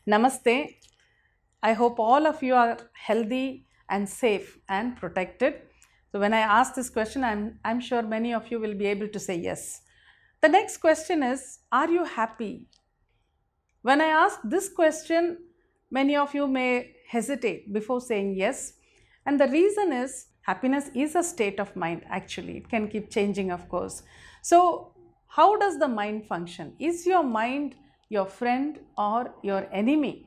Namaste. I hope all of you are healthy and safe and protected. So, when I ask this question, I'm sure many of you will be able to say yes. The next question is, are you happy? When I ask this question, many of you may hesitate before saying yes. And the reason is happiness is a state of mind, actually. It can keep changing, of course. So, how does the mind function? Is your mind your friend or your enemy?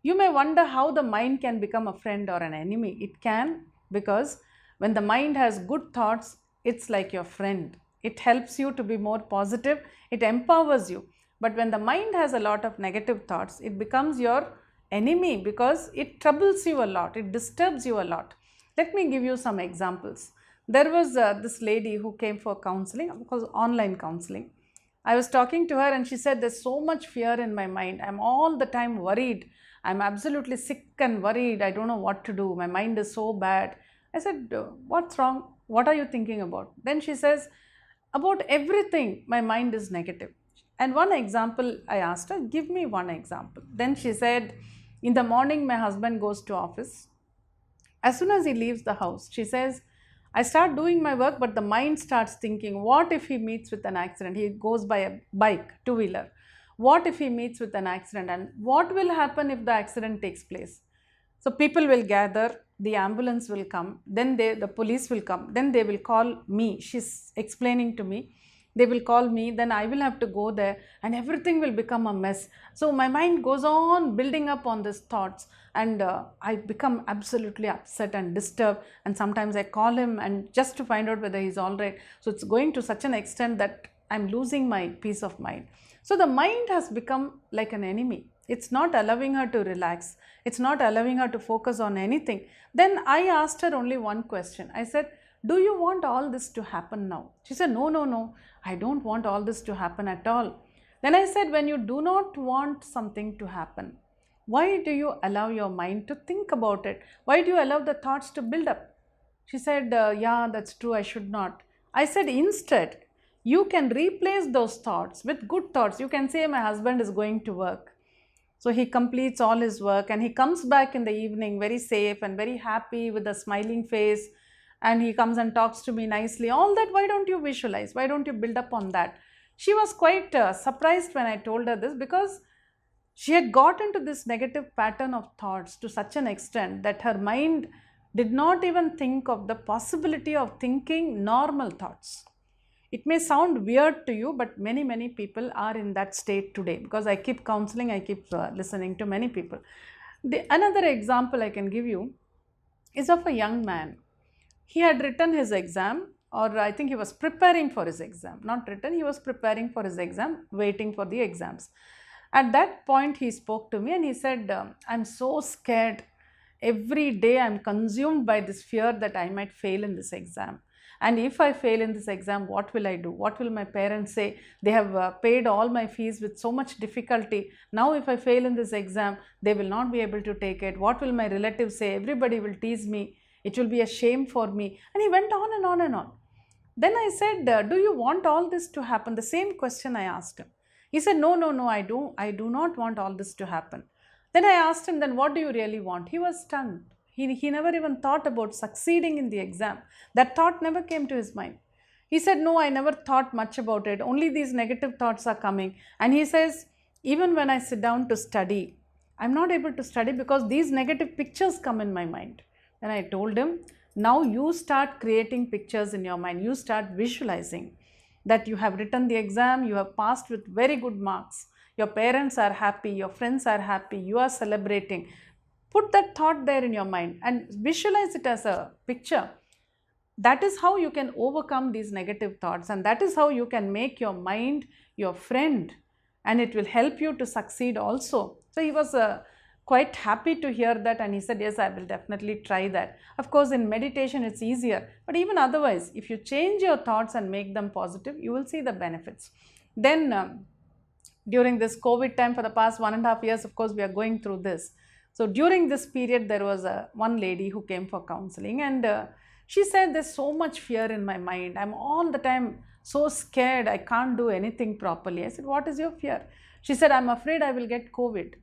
You may wonder how the mind can become a friend or an enemy. It can, because when the mind has good thoughts, it's like your friend. It helps you to be more positive, it empowers you. But when the mind has a lot of negative thoughts, it becomes your enemy because it troubles you a lot, it disturbs you a lot. Let me give you some examples. There was this lady who came for counseling, of course, online counseling. I was talking to her and she said, there's so much fear in my mind. I'm all the time worried. I'm absolutely sick and worried. I don't know what to do. My mind is so bad. I said, what's wrong? What are you thinking about? Then she says, about everything, my mind is negative. And one example I asked her, give me one example. Then she said, in the morning, my husband goes to office. As soon as he leaves the house, she says, I start doing my work, but the mind starts thinking, what if he meets with an accident? He goes by a bike, two wheeler. What if he meets with an accident? And what will happen if the accident takes place? So people will gather, the ambulance will come, then the police will come, then they will call me. She's explaining to me. They will call me, then I will have to go there, and everything will become a mess. So my mind goes on building up on these thoughts, and I become absolutely upset and disturbed. And sometimes I call him and just to find out whether he's all right. So it's going to such an extent that I'm losing my peace of mind. So the mind has become like an enemy. It's not allowing her to relax. It's not allowing her to focus on anything. Then I asked her only one question. I said, do you want all this to happen now? She said, no, no, no. I don't want all this to happen at all. Then I said, when you do not want something to happen, why do you allow your mind to think about it? Why do you allow the thoughts to build up? She said, yeah, that's true. I should not. I said, instead, you can replace those thoughts with good thoughts. You can say, my husband is going to work. So he completes all his work and he comes back in the evening very safe and very happy with a smiling face, and he comes and talks to me nicely. All that, why don't you visualize? Why don't you build up on that? She was quite surprised when I told her this, because she had got into this negative pattern of thoughts to such an extent that her mind did not even think of the possibility of thinking normal thoughts. It may sound weird to you, but many people are in that state today, because I keep counseling, I keep listening to many people. Another example I can give you is of a young man. He had written his exam, or I think he was preparing for his exam. Not written, he was preparing for his exam, waiting for the exams. At that point, he spoke to me and he said, I'm so scared. Every day I'm consumed by this fear that I might fail in this exam. And if I fail in this exam, what will I do? What will my parents say? They have paid all my fees with so much difficulty. Now, if I fail in this exam, they will not be able to take it. What will my relatives say? Everybody will tease me. It will be a shame for me. And he went on and on and on. Then I said, do you want all this to happen? The same question I asked him. He said, no, no, no, I do not want all this to happen. Then I asked him, then what do you really want? He was stunned. He never even thought about succeeding in the exam. That thought never came to his mind. He said, no, I never thought much about it. Only these negative thoughts are coming. And he says, even when I sit down to study, I'm not able to study because these negative pictures come in my mind. Then I told him, now you start creating pictures in your mind. You start visualizing that you have written the exam, you have passed with very good marks. Your parents are happy, your friends are happy, you are celebrating. Put that thought there in your mind and visualize it as a picture. That is how you can overcome these negative thoughts, and that is how you can make your mind your friend, and it will help you to succeed also. So he was quite happy to hear that, and he said, yes, I will definitely try that. Of course, in meditation it's easier, but even otherwise, if you change your thoughts and make them positive, you will see the benefits. Then during this COVID time, for the past 1.5 years, of course, we are going through this. So during this period, there was one lady who came for counseling, and she said, there's so much fear in my mind. I'm all the time so scared. I can't do anything properly. I said, what is your fear? She said, I'm afraid I will get COVID.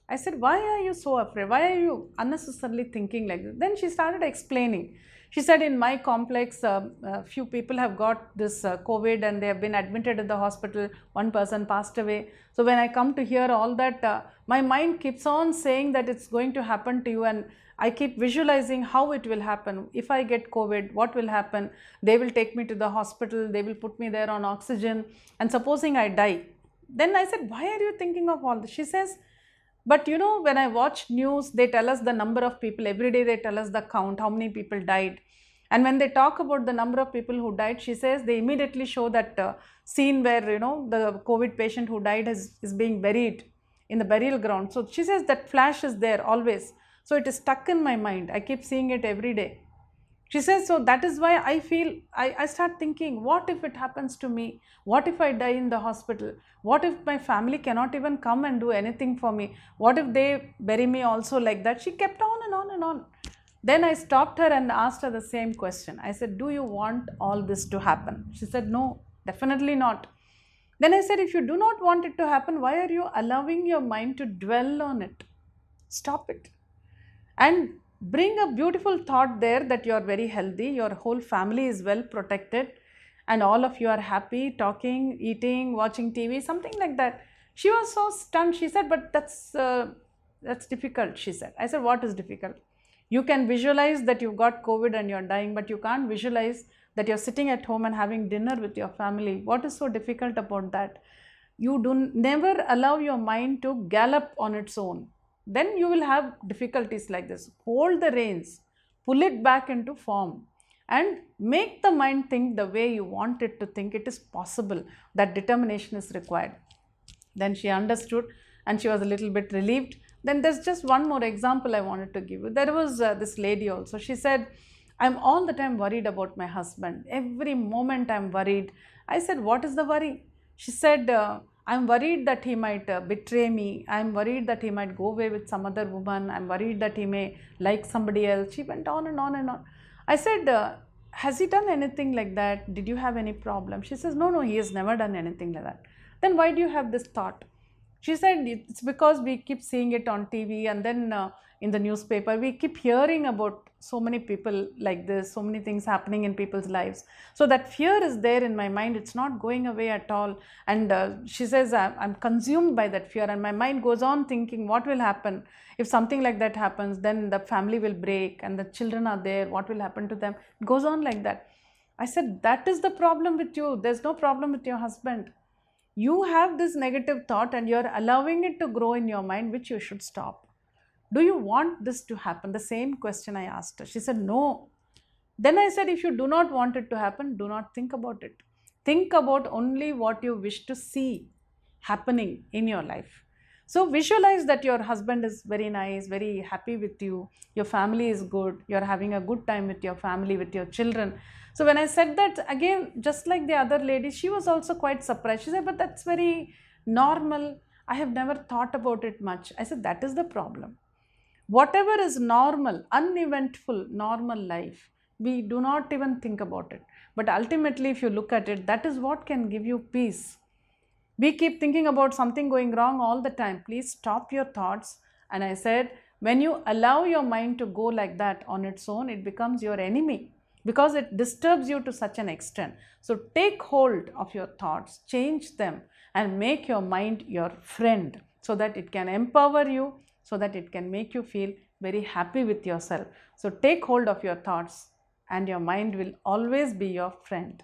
I said, why are you so afraid? Why are you unnecessarily thinking like this? Then she started explaining. She said, in my complex, a few people have got this COVID and they have been admitted at the hospital. One person passed away. So when I come to hear all that, my mind keeps on saying that it's going to happen to you, and I keep visualizing how it will happen. If I get COVID, what will happen? They will take me to the hospital. They will put me there on oxygen. And supposing I die. Then I said, why are you thinking of all this? She says, but you know, when I watch news, they tell us the number of people. Every day they tell us the count, how many people died. And when they talk about the number of people who died, she says they immediately show that scene where, you know, the COVID patient who died is being buried in the burial ground. So she says that flash is there always. So it is stuck in my mind. I keep seeing it every day. She says, so that is why I feel, I start thinking, what if it happens to me? What if I die in the hospital? What if my family cannot even come and do anything for me? What if they bury me also like that? She kept on and on and on. Then I stopped her and asked her the same question. I said, do you want all this to happen? She said, no, definitely not. Then I said, if you do not want it to happen, why are you allowing your mind to dwell on it? Stop it. And bring a beautiful thought there that you are very healthy, your whole family is well protected, and all of you are happy, talking, eating, watching TV, something like that. She was so stunned. She said, but that's difficult, she said. I said, what is difficult? You can visualize that you've got COVID and you're dying, but you can't visualize that you're sitting at home and having dinner with your family. What is so difficult about that? You never allow your mind to gallop on its own. Then you will have difficulties like this. Hold the reins, pull it back into form, and make the mind think the way you want it to think. It is possible. That determination is required. Then she understood and she was a little bit relieved. Then there's just one more example I wanted to give you. There was this lady also. She said, I'm all the time worried about my husband. Every moment I'm worried. I said, what is the worry? She said, I'm worried that he might betray me. I'm worried that he might go away with some other woman. I'm worried that he may like somebody else. She went on and on and on. I said, has he done anything like that? Did you have any problem? She says, no, he has never done anything like that. Then why do you have this thought? She said, it's because we keep seeing it on TV, and then in the newspaper, we keep hearing about so many people like this, so many things happening in people's lives. So that fear is there in my mind. It's not going away at all. And she says, I'm consumed by that fear, and my mind goes on thinking, what will happen? If something like that happens, then the family will break and the children are there. What will happen to them? It goes on like that. I said, that is the problem with you. There's no problem with your husband. You have this negative thought and you're allowing it to grow in your mind, which you should stop. Do you want this to happen? The same question I asked her. She said, no. Then I said, if you do not want it to happen, do not think about it. Think about only what you wish to see happening in your life. So visualize that your husband is very nice, very happy with you. Your family is good. You're having a good time with your family, with your children. So when I said that, again, just like the other lady, she was also quite surprised. She said, but that's very normal. I have never thought about it much. I said, that is the problem. Whatever is normal, uneventful, normal life, we do not even think about it. But ultimately, if you look at it, that is what can give you peace. We keep thinking about something going wrong all the time. Please stop your thoughts. And I said, when you allow your mind to go like that on its own, it becomes your enemy, because it disturbs you to such an extent. So take hold of your thoughts, change them, and make your mind your friend, so that it can empower you, so that it can make you feel very happy with yourself. So take hold of your thoughts, and your mind will always be your friend.